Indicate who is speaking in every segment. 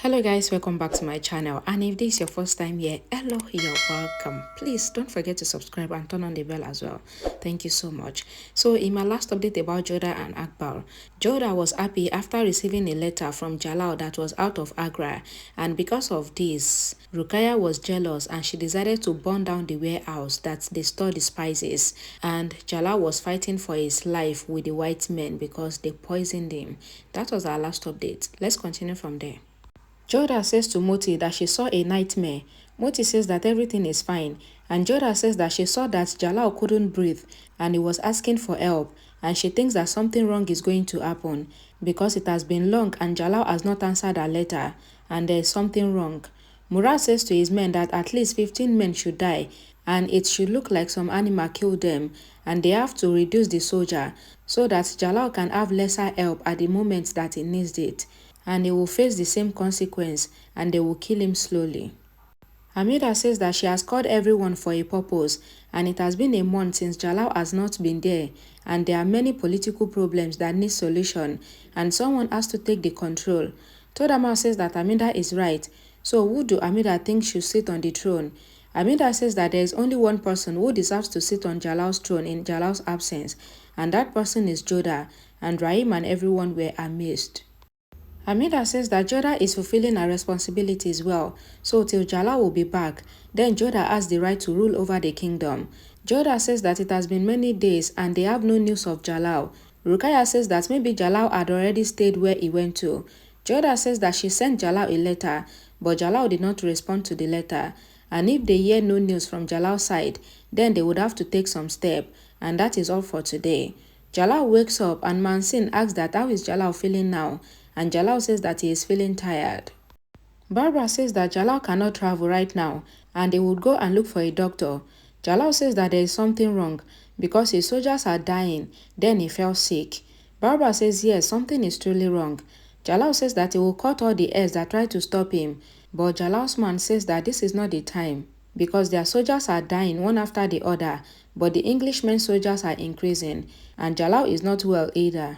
Speaker 1: Hello guys, welcome back to my channel, and if this is your first time here, hello, you're welcome. Please don't forget to subscribe and turn on the bell as well. Thank you so much. So in my last update about Jodha and AKBAR, Jodha was happy after receiving a letter from Jalal that was out of Agra, and because of this, Rukkaiya was jealous and she decided to burn down the warehouse that they store the spices, and Jalal was fighting for his life with the white men because they poisoned him. That was our last update. Let's continue from there. Jodha says to Moti that she saw a nightmare. Moti says that everything is fine, and Jodha says that she saw that Jalal couldn't breathe and he was asking for help, and she thinks that something wrong is going to happen because it has been long and Jalal has not answered her letter and there is something wrong. Murad says to his men that at least 15 men should die and it should look like some animal killed them, and they have to reduce the soldier so that Jalal can have lesser help at the moment that he needs it, and he will face the same consequence and they will kill him slowly. Hamida says that she has called everyone for a purpose, and it has been a month since Jalal has not been there, and there are many political problems that need solution, and someone has to take the control. Todama says that Hamida is right, so who do Hamida think should sit on the throne? Hamida says that there is only one person who deserves to sit on Jalal's throne in Jalal's absence, and that person is Jodha, and Rahim and everyone were amazed. Hamida says that Jodha is fulfilling her responsibilities well, so till Jalal will be back, then Jodha has the right to rule over the kingdom. Jodha says that it has been many days and they have no news of Jalal. Rukkaiya says that maybe Jalal had already stayed where he went to. Jodha says that she sent Jalal a letter, but Jalal did not respond to the letter, and if they hear no news from Jalal's side, then they would have to take some step, and that is all for today. Jalal wakes up and Mansin asks that how is Jalal feeling now, and Jalal says that he is feeling tired. Barbara says that Jalal cannot travel right now and they would go and look for a doctor. Jalal says that there is something wrong because his soldiers are dying, then he fell sick. Barbara says yes, something is truly wrong. Jalal says that he will cut all the heirs that try to stop him, but Jalal's man says that this is not the time because their soldiers are dying one after the other, but the Englishmen soldiers are increasing, and Jalal is not well either.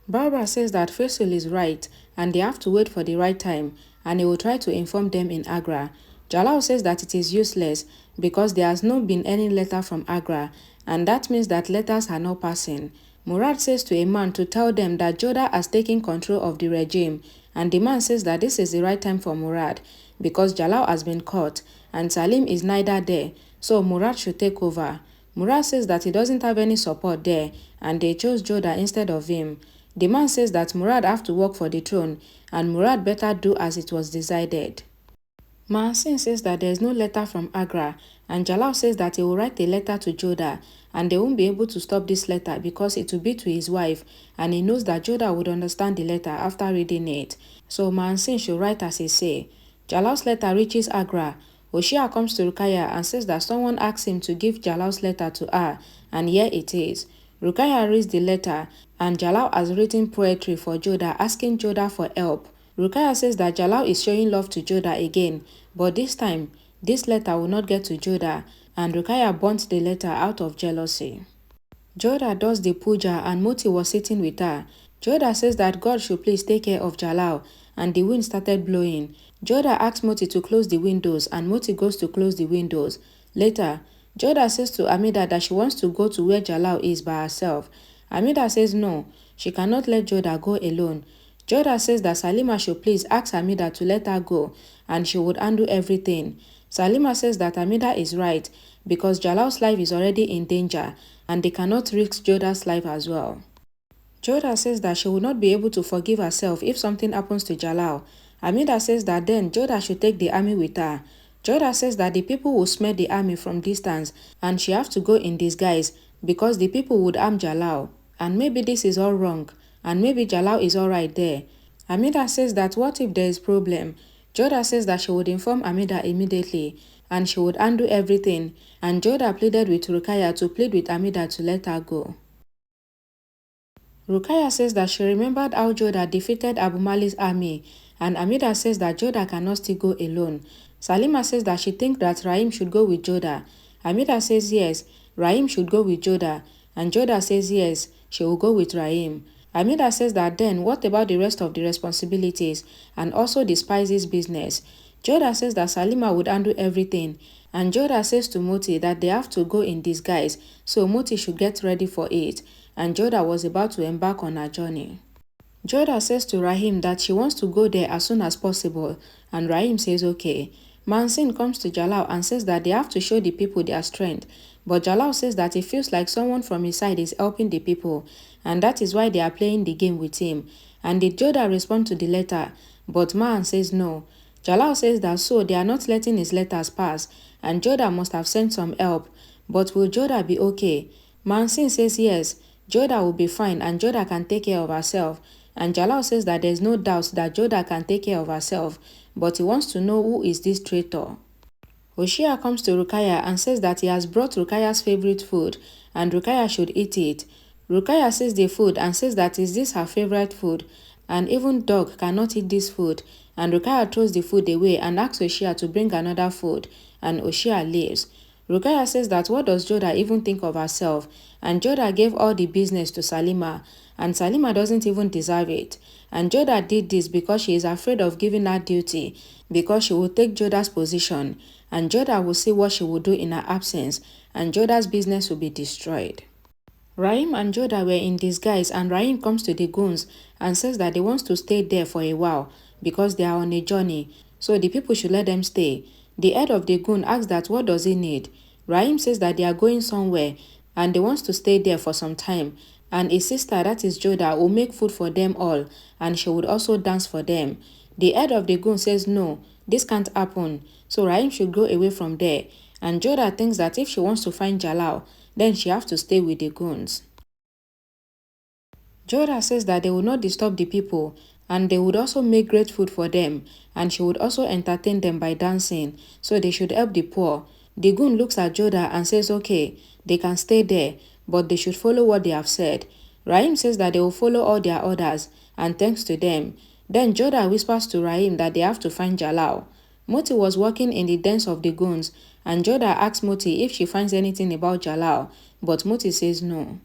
Speaker 1: Barbara says that Faisal is right and they have to wait for the right time, and he will try to inform them in Agra. Jalal says that it is useless because there has not been any letter from Agra, and that means that letters are not passing. Murad says to a man to tell them that Jodha has taken control of the regime, and the man says that this is the right time for Murad because Jalal has been caught and Salim is neither there, so Murad should take over. Murad says that he doesn't have any support there and they chose Jodha instead of him. The man says that Murad have to work for the throne and Murad better do as it was decided. Mahasin says that there is no letter from Agra, and Jalal says that he will write a letter to Jodha and they won't be able to stop this letter because it will be to his wife, and he knows that Jodha would understand the letter after reading it. So Mahasin should write as he say. Jalal's letter reaches Agra. Oshia comes to Rukkaiya and says that someone asked him to give Jalal's letter to her, and here it is. Rukkaiya reads the letter, and Jalal has written poetry for Jodha asking Jodha for help. Rukkaiya says that Jalal is showing love to Jodha again, but this time, this letter will not get to Jodha, and Rukkaiya burnt the letter out of jealousy. Jodha does the puja and Moti was sitting with her. Jodha says that God should please take care of Jalal, and the wind started blowing. Jodha asks Moti to close the windows and Moti goes to close the windows. Later, Jodha says to Hamida that she wants to go to where Jalal is by herself. Hamida says no, she cannot let Jodha go alone. Jodha says that Salima should please ask Hamida to let her go and she would undo everything. Salima says that Hamida is right because Jalal's life is already in danger and they cannot risk Jodha's life as well. Jodha says that she will not be able to forgive herself if something happens to Jalal. Hamida says that then Jodha should take the army with her. Jodha says that the people will smell the army from distance and she have to go in disguise because the people would harm Jalal. And maybe this is all wrong and maybe Jalal is alright there. Hamida says that what if there is problem? Jodha says that she would inform Hamida immediately and she would undo everything, and Jodha pleaded with Rukkaiya to plead with Hamida to let her go. Rukkaiya says that she remembered how Jodha defeated Abu Mali's army, and Hamida says that Jodha cannot still go alone. Salima says that she thinks that Rahim should go with Jodha. Hamida says yes, Rahim should go with Jodha, and Jodha says yes, she will go with Rahim. Amida says that then what about the rest of the responsibilities and also the spices business? Jodha says that Salima would undo everything, and Jodha says to Moti that they have to go in disguise, so Moti should get ready for it, and Jodha was about to embark on her journey. Jodha says to Rahim that she wants to go there as soon as possible, and Rahim says okay. Mansin comes to Jalal and says that they have to show the people their strength, but Jalal says that it feels like someone from his side is helping the people, and that is why they are playing the game with him. And did Jodha respond to the letter? But Man says no. Jalal says that so they are not letting his letters pass, and Jodha must have sent some help. But will Jodha be okay? Mansin says yes, Jodha will be fine and Jodha can take care of herself. And Jalal says that there's no doubt that Jodha can take care of herself, but he wants to know who is this traitor. Oshia comes to Rukkaiya and says that he has brought Rukkaiya's favorite food and Rukkaiya should eat it. Rukkaiya sees the food and says that is this her favorite food, and even dog cannot eat this food, and Rukkaiya throws the food away and asks Oshia to bring another food, and Oshia leaves. Rukkaiya says that what does Jodha even think of herself, and Jodha gave all the business to Salima, and Salima doesn't even deserve it. And Jodha did this because she is afraid of giving her duty, because she will take Jodha's position, and Jodha will see what she will do in her absence, and Jodha's business will be destroyed. Rahim and Jodha were in disguise, and Rahim comes to the goons and says that they want to stay there for a while because they are on a journey, so the people should let them stay. The head of the goon asks that what does he need. Rahim says that they are going somewhere and they want to stay there for some time, and his sister, that is Jodha, will make food for them all, and she would also dance for them. The head of the goon says no, this can't happen, so Rahim should go away from there, and Jodha thinks that if she wants to find Jalal, then she has to stay with the goons. Jodha says that they will not disturb the people, and they would also make great food for them, and she would also entertain them by dancing, so they should help the poor. The goon looks at Jodha and says okay, they can stay there, but they should follow what they have said. Rahim says that they will follow all their orders, and thanks to them. Then Jodha whispers to Rahim that they have to find Jalal. Moti was working in the dens of the goons, and Jodha asks Moti if she finds anything about Jalal, but Moti says no.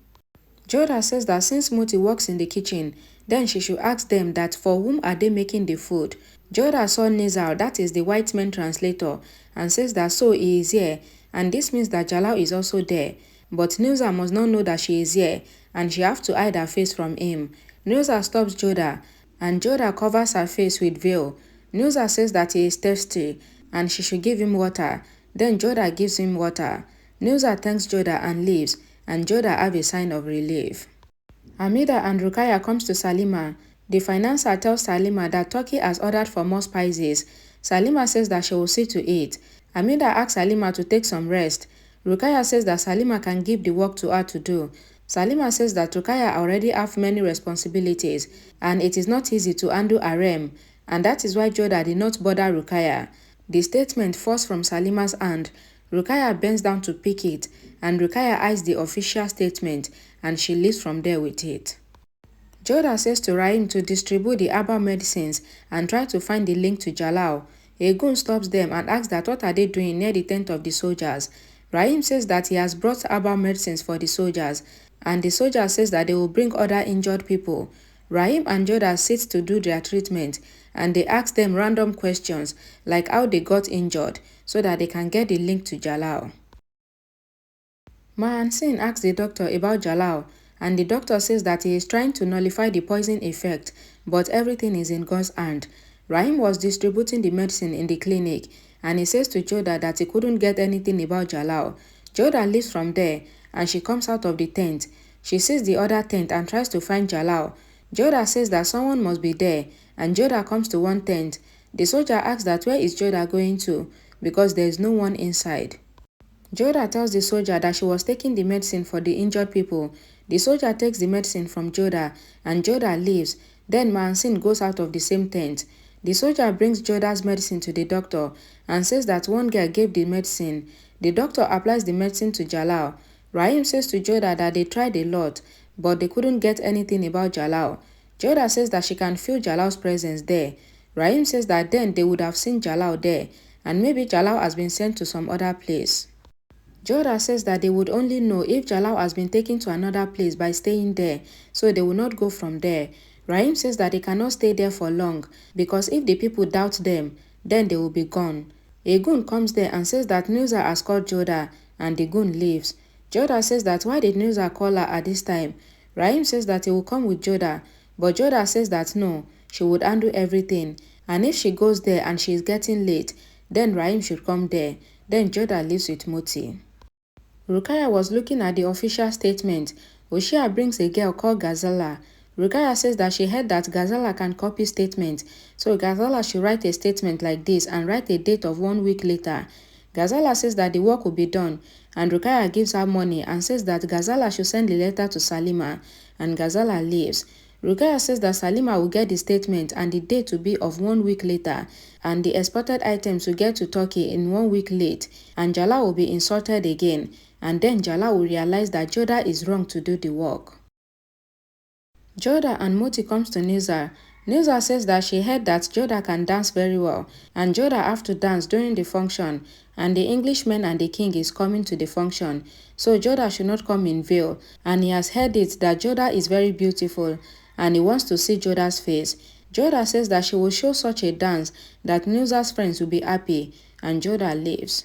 Speaker 1: Jodha says that since Moti works in the kitchen, then she should ask them that for whom are they making the food. Jodha saw Nizar, that is the white man translator, and says that so he is here, and this means that Jalal is also there. But Nizar must not know that she is here, and she have to hide her face from him. Nizar stops Jodha, and Jodha covers her face with veil. Nizar says that he is thirsty, and she should give him water. Then Jodha gives him water. Nizar thanks Jodha and leaves, and Jodha have a sign of relief. Amida and Rukkaiya comes to Salima. The financer tells Salima that Turkey has ordered for more spices. Salima says that she will see to it. Amida asks Salima to take some rest. Rukkaiya says that Salima can give the work to her to do. Salima says that Rukkaiya already have many responsibilities, and it is not easy to undo harem, and that is why Jodha did not bother Rukkaiya. The statement falls from Salima's hand. Rukkaiya bends down to pick it, and Rukkaiya eyes the official statement, and she leaves from there with it. Jodha says to Rahim to distribute the AKBAR medicines and try to find the link to Jalal. A goon stops them and asks that what are they doing near the tent of the soldiers. Rahim says that he has brought AKBAR medicines for the soldiers, and the soldier says that they will bring other injured people. Rahim and Jodha sit to do their treatment, and they ask them random questions like how they got injured so that they can get the link to Jalal. Mahansin asks the doctor about Jalal, and the doctor says that he is trying to nullify the poison effect, but everything is in God's hand. Rahim was distributing the medicine in the clinic, and he says to Jodha that he couldn't get anything about Jalal. Jodha leaves from there, and she comes out of the tent. She sees the other tent and tries to find Jalal. Jodha says that someone must be there, and Jodha comes to one tent. The soldier asks that where is Jodha going to, because there is no one inside. Jodha tells the soldier that she was taking the medicine for the injured people. The soldier takes the medicine from Jodha, and Jodha leaves. Then Mahansin goes out of the same tent. The soldier brings Jodha's medicine to the doctor and says that one girl gave the medicine. The doctor applies the medicine to Jalal. Rahim says to Jodha that they tried a lot, but they couldn't get anything about Jalal. Jodha says that she can feel Jalal's presence there. Rahim says that then they would have seen Jalal there, and maybe Jalal has been sent to some other place. Jodha says that they would only know if Jalal has been taken to another place by staying there, so they will not go from there. Rahim says that they cannot stay there for long because if the people doubt them, then they will be gone. A goon comes there and says that Nilza has called Jodha, and the goon leaves. Jodha says that why did Nilza call her at this time? Rahim says that he will come with Jodha, but Jodha says that no, she would undo everything, and if she goes there and she is getting late, then Rahim should come there. Then Jodha leaves with Moti. Rukkaiya was looking at the official statement. Oshia brings a girl called Gazala. Rukkaiya says that she heard that Gazala can copy statements, so Gazala should write a statement like this and write a date of 1 week later. Gazala says that the work will be done, and Rukkaiya gives her money and says that Gazala should send the letter to Salima, and Gazala leaves. Rukkaiya says that Salima will get the statement and the date to be of 1 week later, and the exported items will get to Turkey in 1 week late, and Jalal will be insulted again, and then Jalal will realize that Jodha is wrong to do the work. Jodha and Moti comes to Nilza. Nilza says that she heard that Jodha can dance very well, and Jodha have to dance during the function, and the Englishmen and the king is coming to the function, so Jodha should not come in veil, and he has heard it that Jodha is very beautiful, and he wants to see Jodha's face. Jodha says that she will show such a dance that Nilza's friends will be happy, and Jodha leaves.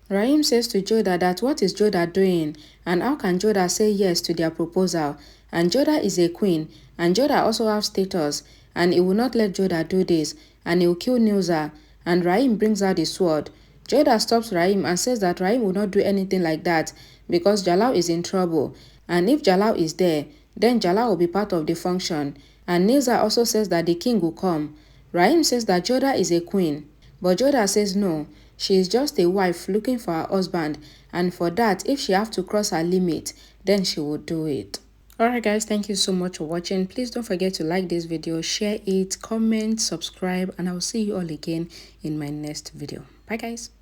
Speaker 1: Rahim says to Jodha that what is Jodha doing, and how can Jodha say yes to their proposal, and Jodha is a queen, and Jodha also has status, and he will not let Jodha do this, and he will kill Nilza, and Rahim brings out the sword. Jodha stops Rahim and says that Rahim will not do anything like that because Jalal is in trouble, and if Jalal is there, then Jalal will be part of the function, and Nilza also says that the king will come. Rahim says that Jodha is a queen, but Jodha says no, she is just a wife looking for her husband, and for that, if she have to cross her limit, then she will do it. Alright guys, thank you so much for watching. Please don't forget to like this video, share it, comment, subscribe, and I will see you all again in my next video. Bye guys.